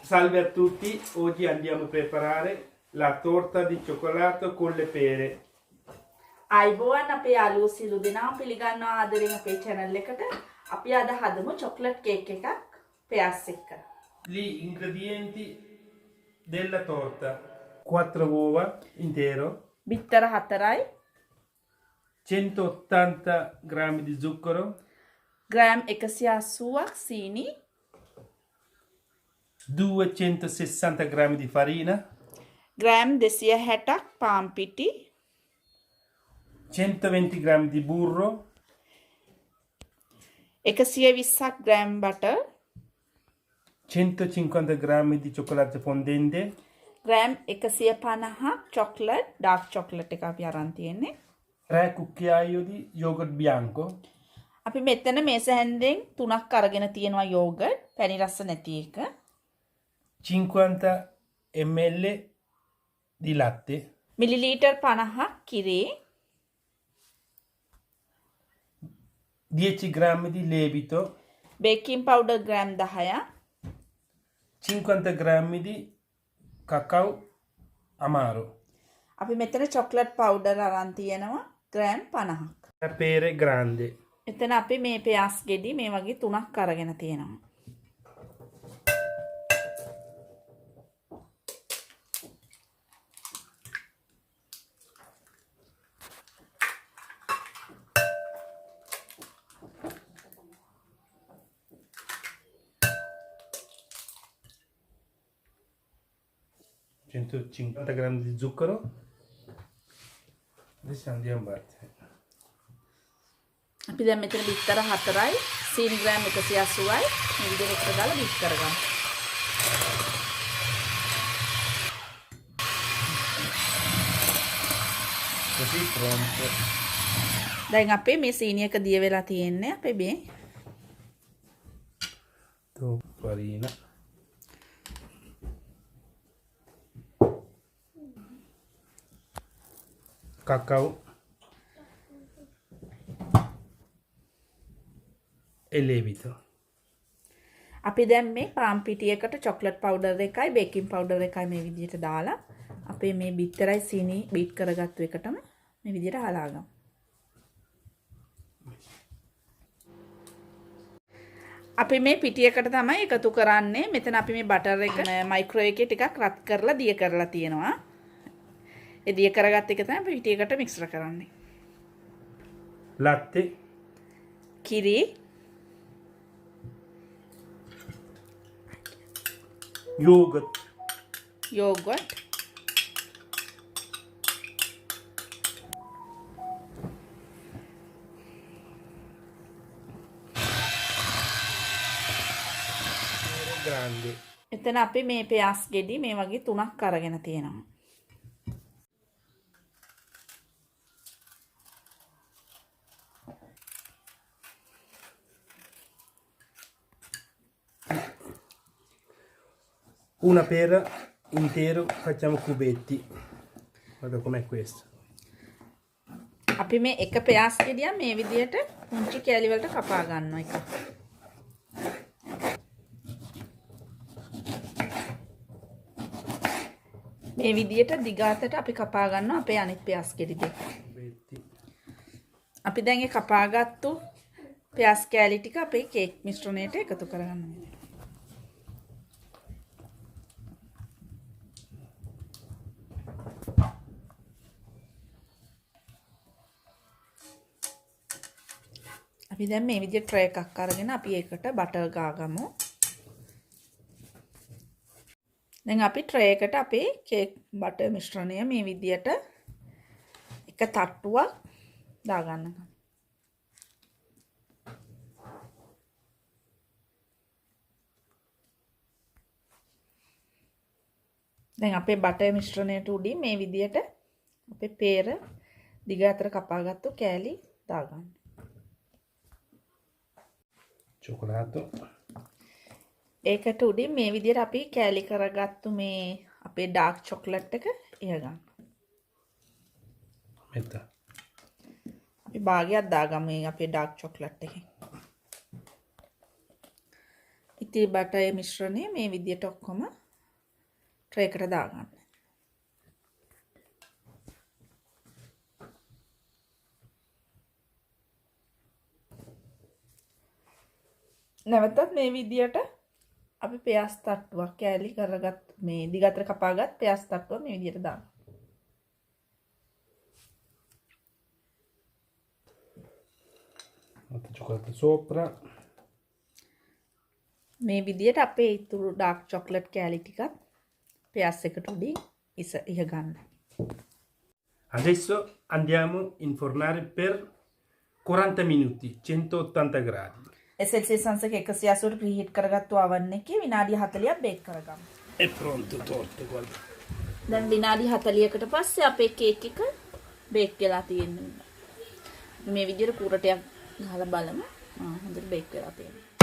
Salve a tutti, oggi andiamo a preparare la torta di cioccolato con le pere. අයිබෝවන් අපේ යාළුවෝ සියලු දෙනාම පිළිගන්නවා ආදරෙන් අපේ channel එකට. අපි අද හදමු chocolate cake එකක් Pears එක්ක. Gli ingredienti della torta: 4 uova intero, බිත්තර 4යි, 180 grammi di zucchero, ග්‍රෑම් 180ක් සීනි, 260 grammi di farina, ග්‍රෑම් 260ක් පාන් පිටි, 120 grammi di burro, 120ක් gram butter, 150 grammi di cioccolato fondente, gram 150ක් chocolate dark chocolate එක අපි අරන් තියෙන්නේ. 3 cucchiai di yogurt bianco, අපි මෙතන මේස හැන්දෙන් 3ක් අරගෙන තියෙනවා yogurt, පැණි රස නැති එක. 50 ml di latte, මිලිලීටර් 50ක් කිරි, 10 grammi di lievito, baking powder gram 10ක්, 50 grammi di cacao amaro, අපි මෙතන chocolate powder අරන් තියෙනවා ග්‍රෑම් 50ක්. Pere grande. එතන අපි මේ Pears ගෙඩි මේ වගේ 3ක් අරගෙන තියෙනවා. $150 grammi di zucchero. Adesso andiamo a battere. අපි දැන් මෙතන බිත්තර 4යි, සීනි ග්‍රෑම් 180යි මේ විදිහට එකට දාලා මික්ස් කරගමු. Così pronto. දැන් අපේ මේ සීනි එක දිය වෙලා තියෙන්නේ. අපේ මේ farina, cacao e lievito. අපි දැන් මේ පාන් පිටියකට chocolate powder එකයි baking powder එකයි මේ විදිහට දාලා අපේ මේ බිත්තරයි සීනි බීට් කරගත්තු එකටම මේ විදිහට හලාගමු. අපි මේ පිටියකට තමයි එකතු කරන්නේ. මෙතන අපි මේ බටර් එක මයික්‍රෝවේව් එකේ ටිකක් රත් කරලා දිය කරලා තියෙනවා. ඒ දිය කරගත්ත එක තමයි අපි පිටියකට මික්ස් කරන්නේ. Latte, කිරි, yogurt, yogurt, grandi. එතන අපි මේ Pears ගෙඩි මේ වගේ 3ක් අරගෙන තියෙනවා. Una pera intero, facciamo cubetti. Guarda com'è questo. අපි මේ එක Pears ගෙඩියක් මේ විදිහට පුංචි කෑලි වලට කපා ගන්නවා එක. මේ විදිහට දිගාතට අපි කපා ගන්නවා අපේ අනිත් Pears ගෙඩි දෙක. අපි දැන් ඒ කපාගත්තු පියාස් කෑලි ටික අපේ කේක් මිශ්‍රණයට එකතු කරගන්න ඕනේ. අපි දැන් මේ විදිහට ට්‍රේ එකක් අරගෙන අපි ඒකට බටර් ගාගමු. දැන් අපි ට්‍රේ එකට අපේ කේක් බටර් මිශ්‍රණය මේ විදිහට එක තට්ටුවක් දාගන්න. දැන් අපේ බටර් මිශ්‍රණයට උඩින් මේ විදිහට අපේ පෙර දිග අතර කපාගත්තු කෑලි දාගන්න. Cioccolato. ඒකට උඩින් මේ විදිහට අපි කෑලි කරගත්තු මේ අපේ ඩාර්ක් චොක්ලට් එක ඉහගන්න. Metà. අපි භාගයක් දාගමු මේ අපේ ඩාර්ක් චොක්ලට් එකෙන්. ඉතින් බටර් මිශ්‍රණය මේ විදිහට ඔක්කොම ට්‍රේ එකට දාගන්න. නැවතත් මේ විදිහට අපි පියාස් තට්ටුවක් කෑලි කරගත් මේ දිගතර කපාගත් පියාස් තට්ටුව මේ විදිහට දාන්න. Latte cioccolato sopra. මේ විදිහට අපේ ඉතුරු ඩාර්ක් චොක්ලට් කෑලි ටිකත් පියාස් එකට උඩින් ඉහ ගන්න. Adesso andiamo in fornare per 40 minuti, 180 gradi. SLC සංසක 180ට ප්‍රීහීට් කරගත්තු oven එකේ විනාඩි 40ක් බේක් කරගමු. È pronto torta, guarda. දැන් විනාඩි 40කට පස්සේ අපේ කේක් එක බේක් වෙලා තියෙනවා. මේ විදිහට කූරටයක් ගහලා බලමු. හොඳට බේක් වෙලා තියෙනවා.